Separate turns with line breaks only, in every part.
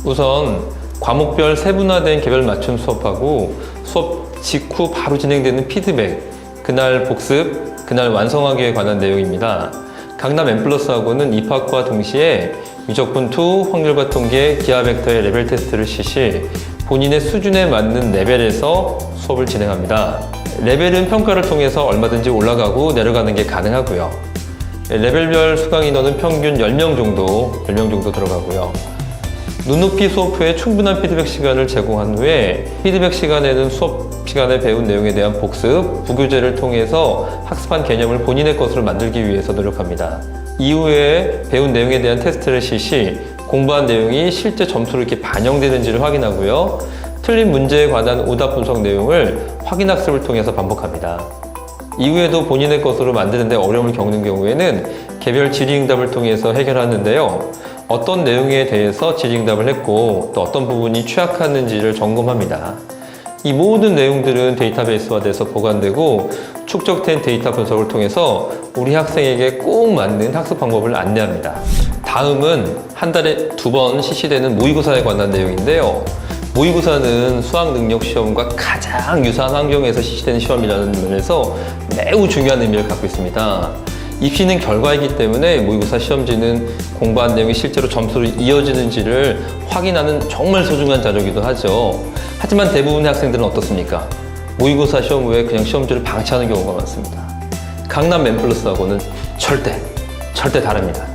우선 과목별 세분화된 개별 맞춤 수업하고 수업 직후 바로 진행되는 피드백, 그날 복습, 그날 완성하기에 관한 내용입니다. 강남 M+하고는 입학과 동시에 미적분투, 확률과 통계, 기하 벡터의 레벨 테스트를 실시, 본인의 수준에 맞는 레벨에서 수업을 진행합니다. 레벨은 평가를 통해서 얼마든지 올라가고 내려가는 게 가능하고요. 레벨별 수강 인원은 평균 10명 정도 들어가고요. 눈높이 수업 후에 충분한 피드백 시간을 제공한 후에 피드백 시간에는 수업 시간에 배운 내용에 대한 복습, 부교재를 통해서 학습한 개념을 본인의 것으로 만들기 위해서 노력합니다. 이후에 배운 내용에 대한 테스트를 실시, 공부한 내용이 실제 점수로 이렇게 반영되는지를 확인하고요. 틀린 문제에 관한 오답 분석 내용을 확인 학습을 통해서 반복합니다. 이후에도 본인의 것으로 만드는 데 어려움을 겪는 경우에는 개별 질의응답을 통해서 해결하는데요. 어떤 내용에 대해서 질의응답을 했고 또 어떤 부분이 취약했는지를 점검합니다. 이 모든 내용들은 데이터베이스화돼서 보관되고 축적된 데이터 분석을 통해서 우리 학생에게 꼭 맞는 학습 방법을 안내합니다. 다음은 한 달에 2번 실시되는 모의고사에 관한 내용인데요. 모의고사는 수학능력시험과 가장 유사한 환경에서 실시되는 시험이라는 면에서 매우 중요한 의미를 갖고 있습니다. 입시는 결과이기 때문에 모의고사 시험지는 공부한 내용이 실제로 점수로 이어지는지를 확인하는 정말 소중한 자료이기도 하죠. 하지만 대부분의 학생들은 어떻습니까? 모의고사 시험 후에 그냥 시험지를 방치하는 경우가 많습니다. 강남 M+하고는 절대 다릅니다.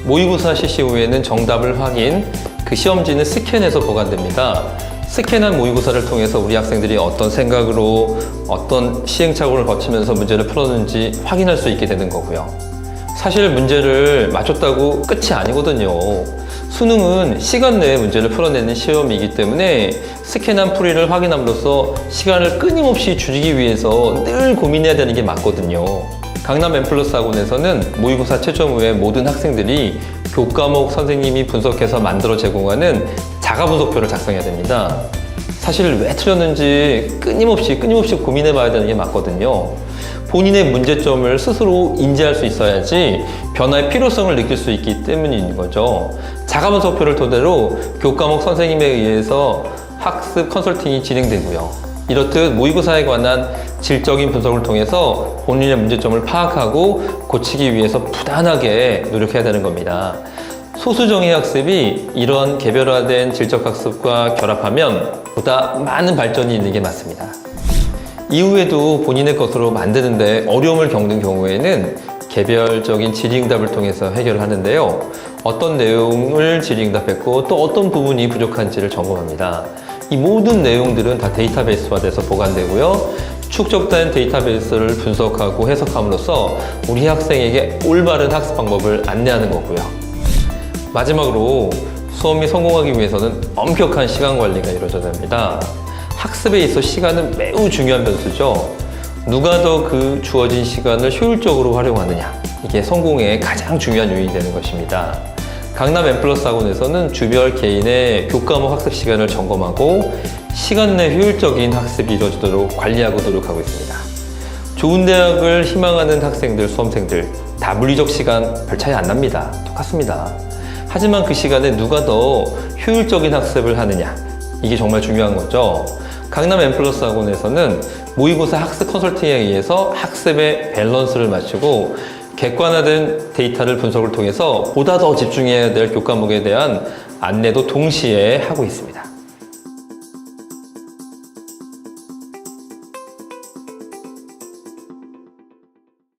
모의고사 실시 후에는 정답을 확인, 그 시험지는 스캔해서 보관됩니다. 스캔한 모의고사를 통해서 우리 학생들이 어떤 생각으로 어떤 시행착오를 거치면서 문제를 풀었는지 확인할 수 있게 되는 거고요. 사실 문제를 맞췄다고 끝이 아니거든요. 수능은 시간 내에 문제를 풀어내는 시험이기 때문에 스캔한 풀이를 확인함으로써 시간을 끊임없이 줄이기 위해서 늘 고민해야 되는 게 맞거든요. 강남 M+학원에서는 모의고사 채점 후에 모든 학생들이 교과목 선생님이 분석해서 만들어 제공하는 자가 분석표를 작성해야 됩니다. 사실 왜 틀렸는지 끊임없이 고민해 봐야 되는 게 맞거든요. 본인의 문제점을 스스로 인지할 수 있어야지 변화의 필요성을 느낄 수 있기 때문인 거죠. 자가 분석표를 토대로 교과목 선생님에 의해서 학습 컨설팅이 진행되고요. 이렇듯 모의고사에 관한 질적인 분석을 통해서 본인의 문제점을 파악하고 고치기 위해서 부단하게 노력해야 되는 겁니다. 소수정의 학습이 이런 개별화된 질적 학습과 결합하면 보다 많은 발전이 있는 게 맞습니다. 이후에도 본인의 것으로 만드는데 어려움을 겪는 경우에는 개별적인 질의응답을 통해서 해결을 하는데요. 어떤 내용을 질의응답했고 또 어떤 부분이 부족한지를 점검합니다. 이 모든 내용들은 다 데이터베이스화돼서 보관되고요. 축적된 데이터베이스를 분석하고 해석함으로써 우리 학생에게 올바른 학습 방법을 안내하는 거고요. 마지막으로 수험이 성공하기 위해서는 엄격한 시간 관리가 이루어져야 됩니다. 학습에 있어 시간은 매우 중요한 변수죠. 누가 더 그 주어진 시간을 효율적으로 활용하느냐, 이게 성공의 가장 중요한 요인이 되는 것입니다. 강남 M+학원에서는 주별 개인의 교과목 학습 시간을 점검하고 시간 내 효율적인 학습이 이루어지도록 관리하고 노력하고 있습니다. 좋은 대학을 희망하는 학생들, 수험생들 다 물리적 시간 별 차이 안 납니다. 똑같습니다. 하지만 그 시간에 누가 더 효율적인 학습을 하느냐, 이게 정말 중요한 거죠. 강남 M+학원에서는 모의고사 학습 컨설팅에 의해서 학습의 밸런스를 맞추고 객관화된 데이터를 분석을 통해서 보다 더 집중해야 될 교과목에 대한 안내도 동시에 하고 있습니다.